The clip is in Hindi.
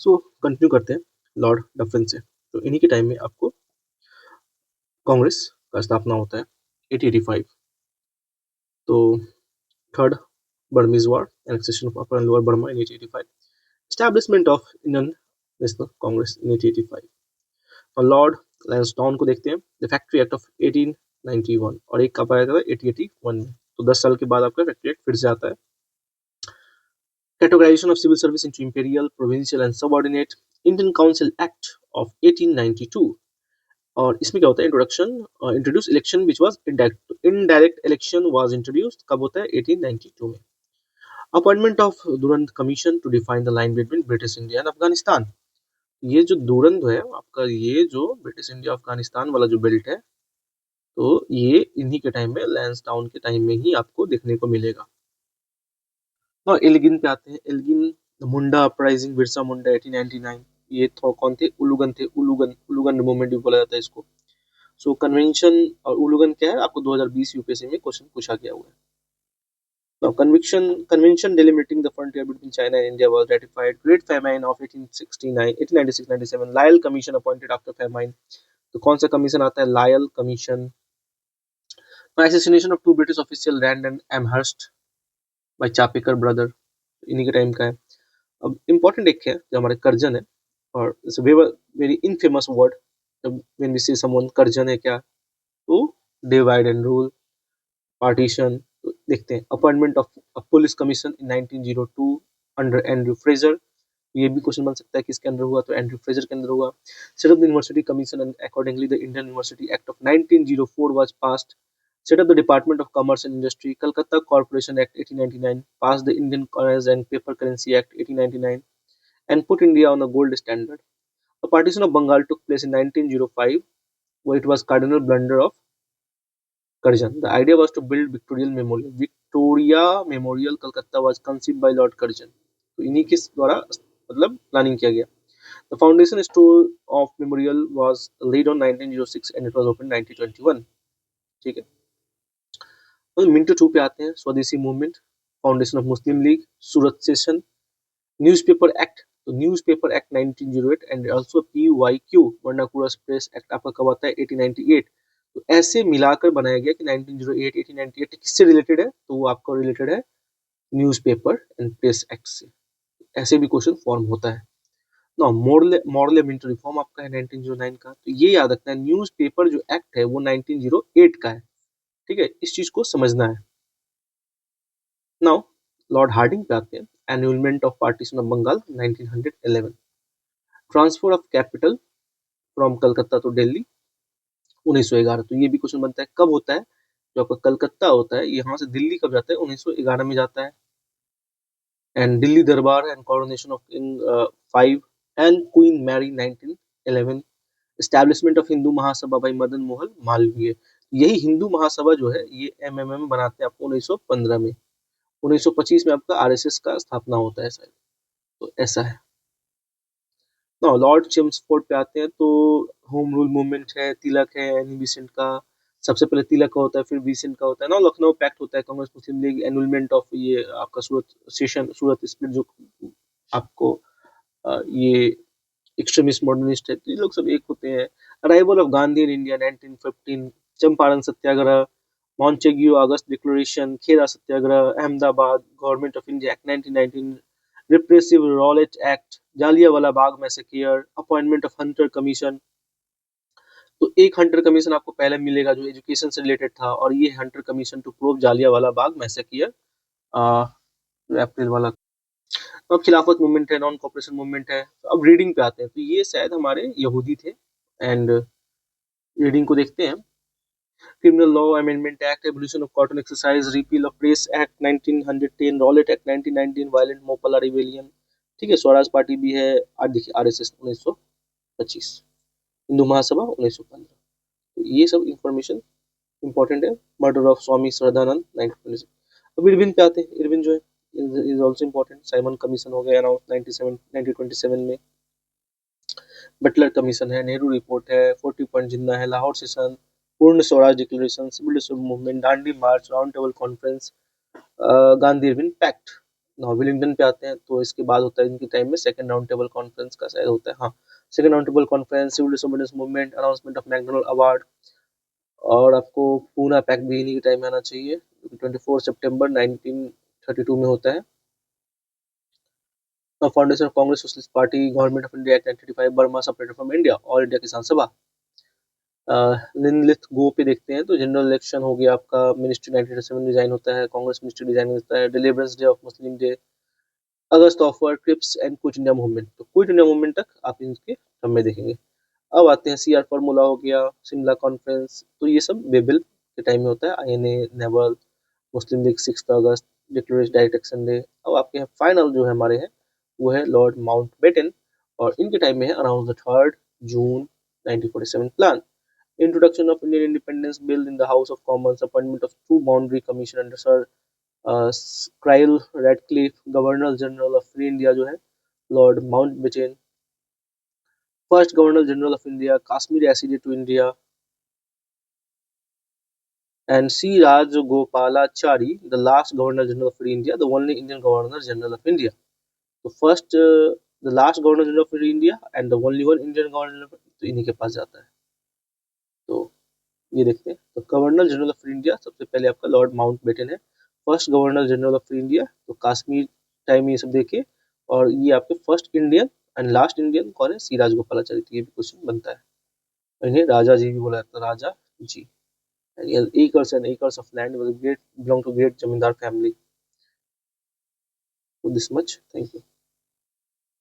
सो कंटिन्यू करते हैं लॉर्ड डफरिन से। तो इन्हीं के टाइम में आपको कांग्रेस का स्थापना होता है 1885। तो third Burmese war, annexation of upper and lower Burma in 1885, establishment of Indian National Congress in 1885। और लॉर्ड लैंसडाउन को देखते हैं, द फैक्ट्री एक्ट ऑफ 1891, और एक कब आया था 1881 में। तो 10 साल के बाद आपका फैक्ट्री एक्ट फिर से आता है। Categorization of civil service into imperial, provincial and subordinate, Indian Council Act of 1892। और इसमें क्या होता है, introduction introduce election which was indirect election was introduced, कब होता है 1892 में। Appointment of Durand commission to define the line between British India and Afghanistan. ये जो दुरंत है आपका, ये जो ब्रिटिश इंडिया अफगानिस्तान वाला जो बेल्ट है, तो ये इन्हीं के टाइम में, लैंसडाउन के टाइम में ही आपको देखने को मिलेगा। और एल्गिन पे आते हैं, एल्गिन मुंडा अपराइजिंग, बिरसा मुंडा 1899। ये कौन थे, उलुगन थे, उलुगन मूवमेंट भी बोला जाता है इसको। सो कन्वेंशन, और उलुगन क्या है आपको 2020 यूपीएससी में क्वेश्चन पूछा गया हुआ है। Now, convention delimiting the frontier between China and India was ratified. Great Famine of 1869, 1896-97, Lyell Commission appointed after famine। तो कौन सा कमीशन आता है, Lyell commission. Assassination of two British officials, Rand and Amherst by Chapekar brother, इन्हीं के टाइम का है। अब इम्पोर्टेंट एक है जो हमारे कर्जन है, और it's very infamous word when we see someone. Curzon है क्या, तो डिवाइड एंड रूल, पार्टीशन। तो देखते हैं, appointment of police commission in 1902 under Andrew Fraser. ये भी क्वेश्चन बन सकता है किसके अंदर हुआ, तो एंड्रयू फ्रेजर के अंदर हुआ। Set up the university commission and accordingly the Indian university act of 1904 was passed. Set up the Department of Commerce and Industry, Calcutta Corporation Act 1899, passed the Indian Coinage and Paper Currency Act 1899, and put India on a gold standard. The partition of Bengal took place in 1905, where it was cardinal blunder of Curzon. The idea was to build Victoria Memorial. Victoria Memorial, Calcutta, was conceived by Lord Curzon. तो इन्हीं के द्वारा मतलब प्लानिंग किया गया। The foundation stone of memorial was laid on 1906 and it was opened 1921। ठीक है, तो मिनटो 2 पे आते हैं, Swadeshi movement, foundation of Muslim League, Surat session, newspaper act. तो newspaper act 1908 and also PYQ, vernacular press act, आपका कब आता है 1898। तो ऐसे मिलाकर बनाया गया कि 1908 1898 किससे रिलेटेड है, तो वो आपका रिलेटेड है न्यूज़पेपर एंड प्रेस एक्ट से। ऐसे भी क्वेश्चन फॉर्म होता है ना। मॉडल मिंटो रिफॉर्म आपका है 1909 का। तो ये याद रखना है, न्यूज़पेपर जो एक्ट है वो 1908 का है। ठीक है, इस चीज को समझना है। नाउ लॉर्ड हार्डिंग पे आते हैं, annulment of partition of Bengal 1911, transfer of capital from Calcutta to Delhi 1911। तो ये भी क्वेश्चन बनता है, कब होता है, जो आपका कलकत्ता होता है यहाँ से दिल्ली कब जाता है, 1911 में जाता है। And Delhi Durbar and coronation of king 5 and queen Mary 1911, establishment of Hindu Mahasabha by Madan Mohan Malviya. यही हिंदू महासभा जो है ये MMM बनाते हैं आपको 1915 में। 1925 में आपका RSS का स्थापना होता है शायद, तो ऐसा है ना। लॉर्ड चेम्सफोर्ड पे आते हैं, तो होम रूल मूवमेंट है, तिलक है, एनी बिसेंट का। सबसे पहले तिलक का होता है, फिर बिसेंट का होता है ना। लखनऊ पैक्ट होता है, कांग्रेस मुस्लिम लीग, एनुअलमेंट ऑफ ये आपका सूरत सेशन, सूरत स्प्लिट जो आपको ये एक्सट्रीमिस्ट मॉडर्निस्ट है, तो ये लोग सब एक होते हैं। Arrival of Gandhi in India 1915, Champaran satyagraha, Montagu August declaration, Kheda satyagraha, Ahmedabad, government of India act 1919, repressive Rowlatt act, Jallianwala Bagh massacre, appointment of Hunter commission. तो एक हंटर कमीशन आपको पहले मिलेगा जो एजुकेशन से रिलेटेड था, और ये Hunter commission to prove Jallianwala Bagh massacre, April वाला। अब खिलाफत मूवमेंट है, नॉन कॉपरेशन मूवमेंट है। अब रीडिंग पे आते हैं, तो ये शायद हमारे यहूदी थे। एंड रीडिंग को देखते हैं, criminal law amendment act, abolition of cotton exercise, repeal of press act 1910, Rowlatt act 1919, violent Moplah rebellion. ठीक है, स्वराज पार्टी भी है। आज देखिए RSS 1925, हिंदू महासभा 1915। तो ये सब इंफॉर्मेशन इंपॉर्टेंट है। Murder of Swami Shraddhanand 1926। अब इरविन पे आते हैं, इरविन जो है is also important. Simon commission हो गया अनाउंस 1927 में। बटलर कमीशन है, नेहरू रिपोर्ट है, 40 पॉइंट जिन्ना है, Lahore session, Purna Swaraj declaration, civil movement, Dandi march, round table conference, Gandhi Irwin pact now Willingdon पे आते हैं, तो इसके बाद होता है इनके टाइम में सेकंड राउंड टेबल कॉन्फ्रेंस का शायद होता है, हाँ, second round table conference, civil disobedience movement, announcement of MacDonald award, और आपको पूना पैक्ट भी इन्हीं के टाइम में आना चाहिए, 24 सितंबर 1932 में होता है। Foundation of Congress socialist party, government of India act 1935, Burma separated from India, all India किसान सभा। निम्नलिखित गो पे देखते हैं तो जनरल इलेक्शन हो गया आपका, मिनिस्ट्री 1987 डिजाइन होता है, कांग्रेस मिनिस्ट्री डिजाइन होता है, deliverance day of Muslim day, अगस्त offer, Cripps and quit India movement. तो क्विट इंडिया मूवमेंट तक आप इनके समय देखेंगे। अब आते हैं सीआर फॉर्मूला हो गया, शिमला कॉन्फ्रेंस, तो ये सब बेबिल के टाइम में होता है, आईएनए, नेवल, मुस्लिम लीग 6 अगस्त, डिक्लेरेशन डायरेक्ट एक्शन डे। अब आपके फाइनल जो है हमारे हैं वो है लॉर्ड माउंटबेटन, और इनके टाइम में है around the 3 June 1947 plan, introduction of Indian independence bill in the House of Commons, appointment of 2 boundary commission under Sir Cyril Radcliffe, governor general of free India जो है lord Mountbatten, first governor general of India, Kashmir acceded to India, and C. Rajagopalachari, the last Governor General of India, the only Indian Governor General of India. So first, the last Governor General of India and the only one Indian Governor General, तो इन्हीं के पास जाता है। तो ये देखते हैं, तो गवर्नर जनरल ऑफ इंडिया सबसे पहले आपका लॉर्ड माउंटबेटन है, first governor general of India, तो कश्मीर टाइम ये सब देखिए, और ये आपके first Indian and last Indian कौन है, सी राजगोपालाचारी, तो ये भी क्वेश्चन बनता है। इन्हें राजा जी भी बोला जाता है, राजा जी। acres and acres of land was great belong to great zamindar family. So this much. Thank you.